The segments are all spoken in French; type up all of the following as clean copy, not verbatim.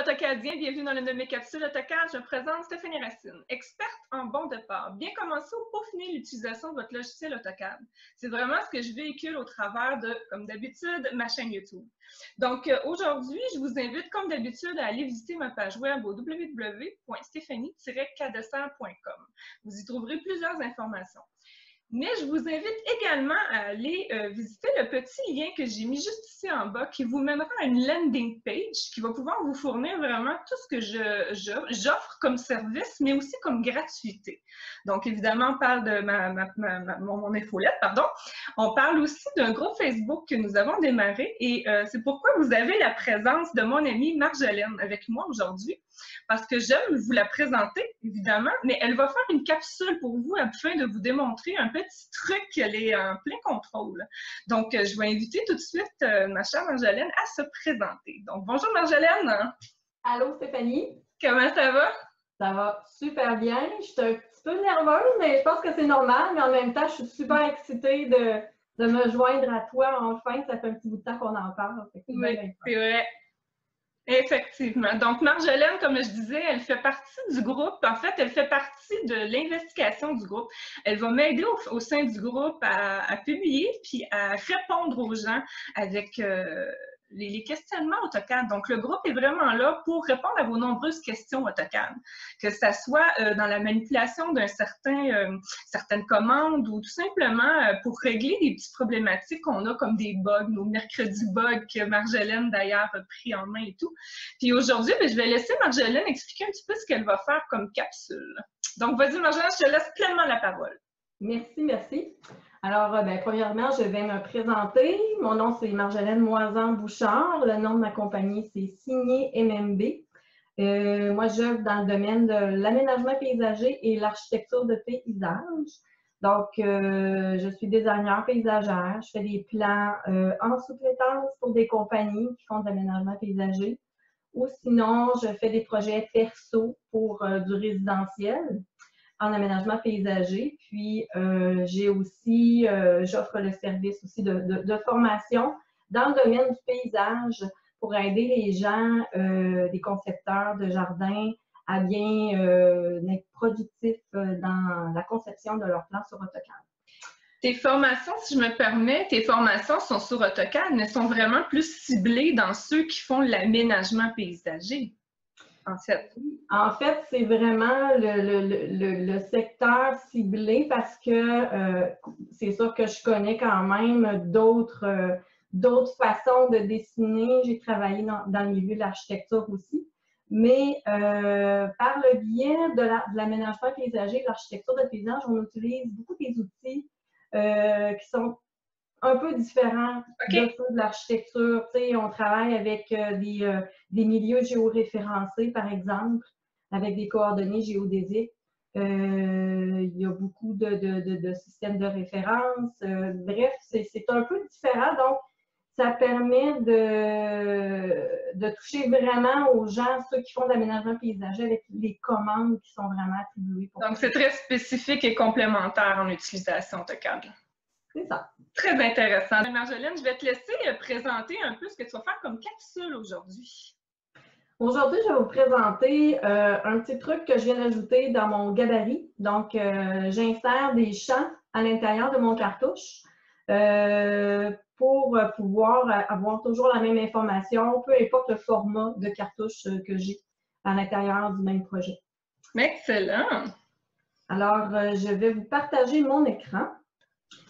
AutoCADiens, bienvenue dans l'une de mes capsules AutoCAD. Je me présente Stéphanie Racine, experte en bon départ. Bien commencer ou peaufiner l'utilisation de votre logiciel AutoCAD. C'est vraiment ce que je véhicule au travers de, comme d'habitude, ma chaîne YouTube. Donc aujourd'hui, je vous invite, comme d'habitude, à aller visiter ma page web au www.stephanie-cadesser.com. Vous y trouverez plusieurs informations. Mais je vous invite également à aller visiter le petit lien que j'ai mis juste ici en bas qui vous mènera à une landing page qui va pouvoir vous fournir vraiment tout ce que j'offre comme service, mais aussi comme gratuité. Donc, évidemment, on parle de mon infolette, pardon. On parle aussi d'un groupe Facebook que nous avons démarré et c'est pourquoi vous avez la présence de mon amie Marjolaine avec moi aujourd'hui, parce que j'aime vous la présenter, évidemment, mais elle va faire une capsule pour vous afin de vous démontrer un petit truc qu'elle est en plein contrôle. Donc, je vais inviter tout de suite ma chère Marjolaine à se présenter. Donc, bonjour Marjolaine! Allô Stéphanie! Comment ça va? Ça va super bien. Je suis un petit peu nerveuse, mais je pense que c'est normal. Mais en même temps, je suis super excitée de me joindre à toi enfin. Ça fait un petit bout de temps qu'on en parle. Oui, c'est vrai. Effectivement. Donc, Marjolaine, comme je disais, elle fait partie du groupe. En fait, elle fait partie de l'investigation du groupe. Elle va m'aider au sein du groupe à publier puis à répondre aux gens avec les questionnements AutoCAD. Donc, le groupe est vraiment là pour répondre à vos nombreuses questions AutoCAD, que ça soit dans la manipulation certaines commandes ou tout simplement pour régler des petites problématiques qu'on a comme des bugs, nos mercredis bugs que Marjolaine d'ailleurs a pris en main et tout. Puis aujourd'hui, je vais laisser Marjolaine expliquer un petit peu ce qu'elle va faire comme capsule. Donc, vas-y Marjolaine, je te laisse pleinement la parole. Merci, merci. Alors, premièrement, je vais me présenter. Mon nom, c'est Marjolaine Moisan-Bouchard. Le nom de ma compagnie, c'est Signé MMB. Moi, j'œuvre dans le domaine de l'aménagement paysager et l'architecture de paysage. Donc, je suis designer paysagère. Je fais des plans en sous-traitance pour des compagnies qui font de l'aménagement paysager. Ou sinon, je fais des projets perso pour du résidentiel en aménagement paysager. Puis, j'offre le service aussi de formation dans le domaine du paysage pour aider les gens, des concepteurs de jardins, à bien être productifs dans la conception de leurs plans sur AutoCAD. Tes formations, si je me permets, tes formations sont sur AutoCAD, mais sont vraiment plus ciblées dans ceux qui font l'aménagement paysager. En fait, c'est vraiment le secteur ciblé parce que c'est sûr que je connais quand même d'autres façons de dessiner. J'ai travaillé dans le milieu de l'architecture aussi. Mais par le biais de l'aménagement paysager, de l'architecture de paysage, on utilise beaucoup des outils qui sont un peu différents de l'architecture. Tu sais, on travaille avec des milieux géoréférencés, par exemple, avec des coordonnées géodésiques. Il y a beaucoup de systèmes de référence. Bref, c'est un peu différent. Donc, ça permet de toucher vraiment aux gens, ceux qui font de l'aménagement paysager avec les commandes qui sont vraiment attribuées. Donc, c'est très spécifique et complémentaire en utilisation AutoCAD. C'est ça. Très intéressant. Marjolaine, je vais te laisser présenter un peu ce que tu vas faire comme capsule aujourd'hui. Aujourd'hui, je vais vous présenter un petit truc que je viens d'ajouter dans mon gabarit. Donc, j'insère des champs à l'intérieur de mon cartouche pour pouvoir avoir toujours la même information, peu importe le format de cartouche que j'ai à l'intérieur du même projet. Excellent! Alors, je vais vous partager mon écran.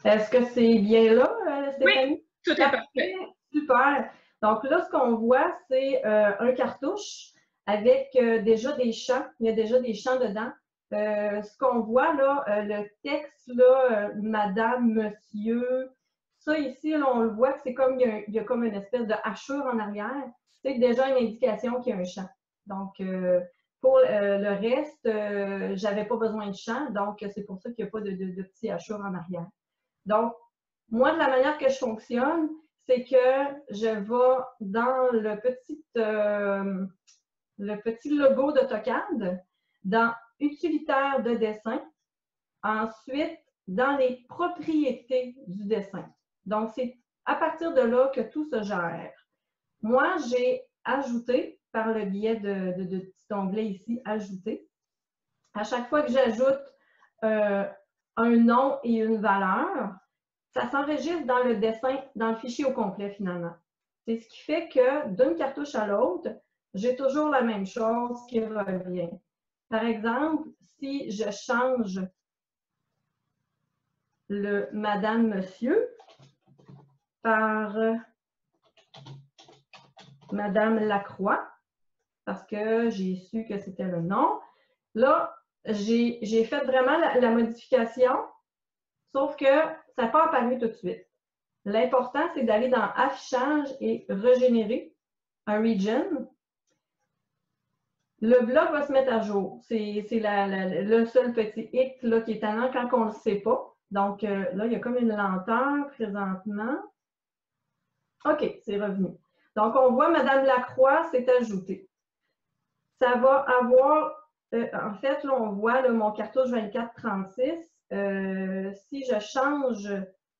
Est-ce que c'est bien là, Stéphanie? Oui, tout est parfait. Super! Donc là, ce qu'on voit, c'est un cartouche avec déjà des champs. Il y a déjà des champs dedans. Ce qu'on voit là, le texte, là, madame, monsieur, ça ici, là, on le voit que c'est comme, il y a comme une espèce de hachure en arrière. C'est déjà une indication qu'il y a un champ. Donc, pour le reste, j'avais pas besoin de champ, donc c'est pour ça qu'il n'y a pas de petits hachures en arrière. Donc, moi, de la manière que je fonctionne, c'est que je vais dans le petit logo d'AutoCAD, dans utilitaire de dessin, ensuite dans les propriétés du dessin. Donc, c'est à partir de là que tout se gère. Moi, j'ai ajouté par le biais de petit onglet ici, Ajouter. À chaque fois que j'ajoute un nom et une valeur, ça s'enregistre dans le dessin, dans le fichier au complet finalement. C'est ce qui fait que d'une cartouche à l'autre, j'ai toujours la même chose qui revient. Par exemple, si je change le Madame, Monsieur par Madame Lacroix, parce que j'ai su que c'était le nom. Là, j'ai fait vraiment la modification, sauf que ça n'a pas apparu tout de suite. L'important, c'est d'aller dans Affichage et Régénérer un region. Le bloc va se mettre à jour. C'est le seul petit hic là, qui est tannant quand on ne le sait pas. Donc là, il y a comme une lenteur présentement. OK, c'est revenu. Donc, on voit Madame Lacroix, c'est ajouté. Ça va avoir, en fait, là, on voit là, mon cartouche 2436. Si je change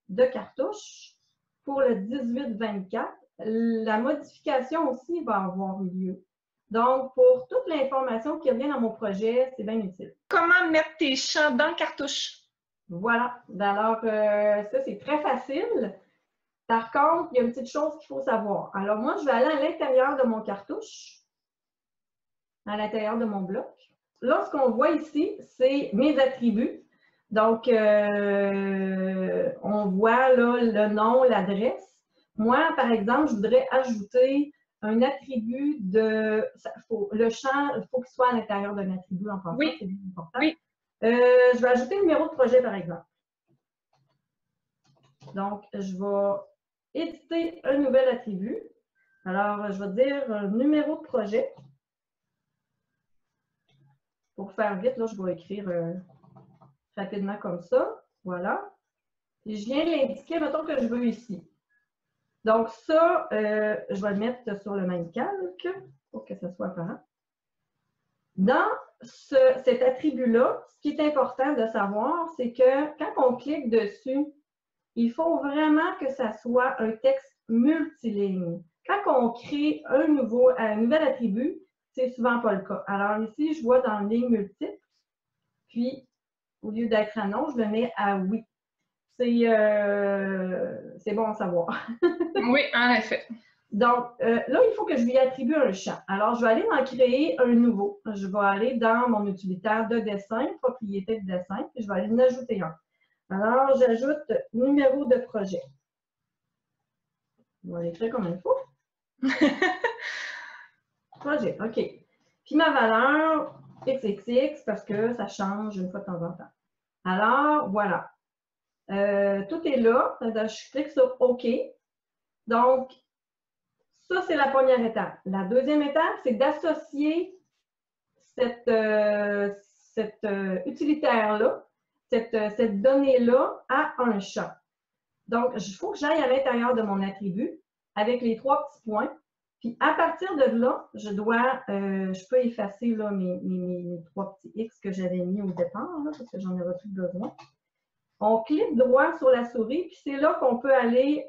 de cartouche pour le 1824, la modification aussi va avoir lieu. Donc, pour toute l'information qui revient dans mon projet, c'est bien utile. Comment mettre tes champs dans le cartouche? Voilà. Alors, ça, c'est très facile. Par contre, il y a une petite chose qu'il faut savoir. Alors, moi, je vais aller à l'intérieur de mon cartouche, à l'intérieur de mon bloc. Là, ce qu'on voit ici, c'est mes attributs. Donc, on voit là le nom, l'adresse. Moi, par exemple, je voudrais ajouter un attribut de... le champ, il faut qu'il soit à l'intérieur d'un attribut en passant, oui. c'est bien important. Oui. Je vais ajouter le numéro de projet, par exemple. Donc, je vais éditer un nouvel attribut. Alors, je vais dire numéro de projet. Pour faire vite, là, je vais écrire rapidement comme ça. Voilà. Et je viens l'indiquer, mettons que je veux ici. Donc, ça, je vais le mettre sur le même calque pour que ça soit apparent. Dans cet attribut-là, ce qui est important de savoir, c'est que quand on clique dessus, il faut vraiment que ça soit un texte multiligne. Quand on crée un nouvel attribut, c'est souvent pas le cas. Alors ici, je vois dans ligne multiple, puis au lieu d'être à non, je le mets à oui. C'est bon à savoir. Oui, en effet. Donc, là, il faut que je lui attribue un champ. Alors, je vais aller en créer un nouveau. Je vais aller dans mon utilitaire de dessin, propriété de dessin, puis je vais aller en ajouter un. Alors, j'ajoute numéro de projet. On va l'écrire comme il faut. Projet, OK. Puis ma valeur, XXX, parce que ça change une fois de temps en temps. Alors, voilà. Tout est là. Je clique sur OK. Donc, ça, c'est la première étape. La deuxième étape, c'est d'associer cette utilitaire-là, cette donnée-là à un champ. Donc, il faut que j'aille à l'intérieur de mon attribut avec les trois petits points. Puis, à partir de là, je peux effacer là, mes trois petits X que j'avais mis au départ, là, parce que j'en avais plus besoin. On clique droit sur la souris, puis c'est là qu'on peut aller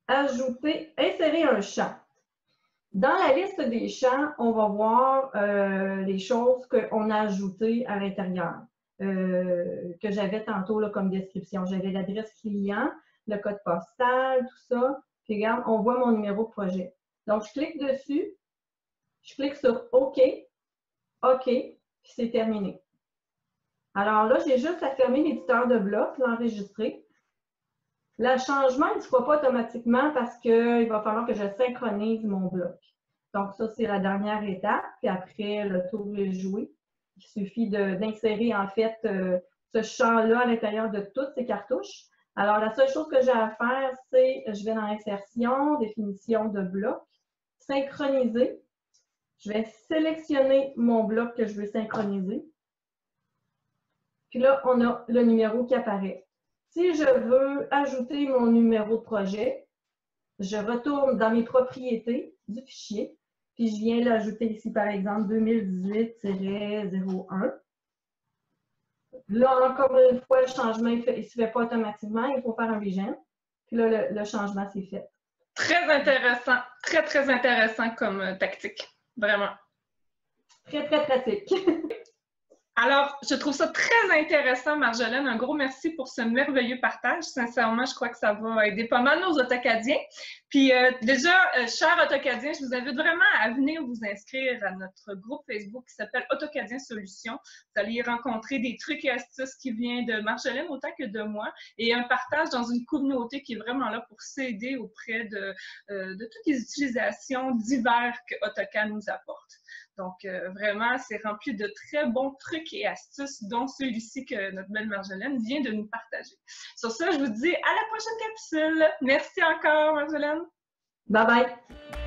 insérer un champ. Dans la liste des champs, on va voir les choses qu'on a ajoutées à l'intérieur, que j'avais tantôt là, comme description. J'avais l'adresse client, le code postal, tout ça. Puis regarde, on voit mon numéro de projet. Donc, je clique dessus, je clique sur OK, OK, puis c'est terminé. Alors là, j'ai juste à fermer l'éditeur de bloc, l'enregistrer. Le changement, il ne se fera pas automatiquement parce qu'il va falloir que je synchronise mon bloc. Donc, ça, c'est la dernière étape. Puis après, le tour est joué. Il suffit d'insérer, en fait, ce champ-là à l'intérieur de toutes ces cartouches. Alors, la seule chose que j'ai à faire, c'est, je vais dans Insertion, Définition de bloc, Synchroniser. Je vais sélectionner mon bloc que je veux synchroniser. Puis là, on a le numéro qui apparaît. Si je veux ajouter mon numéro de projet, je retourne dans mes propriétés du fichier, puis je viens l'ajouter ici, par exemple, 2018-01. Là, encore une fois, le changement, il ne se fait pas automatiquement, il faut faire un regen. Puis là, le changement, c'est fait. Très intéressant, très intéressant comme tactique, vraiment. Très pratique. Alors, je trouve ça très intéressant, Marjolaine. Un gros merci pour ce merveilleux partage. Sincèrement, je crois que ça va aider pas mal nos Autocadiens. Puis déjà, chers Autocadiens, je vous invite vraiment à venir vous inscrire à notre groupe Facebook qui s'appelle Autocadien Solutions. Vous allez y rencontrer des trucs et astuces qui viennent de Marjolaine autant que de moi et un partage dans une communauté qui est vraiment là pour s'aider auprès de toutes les utilisations diverses que AutoCAD nous apporte. Donc, vraiment, c'est rempli de très bons trucs et astuces, dont celui-ci que notre belle Marjolaine vient de nous partager. Sur ce, je vous dis à la prochaine capsule. Merci encore, Marjolaine. Bye bye.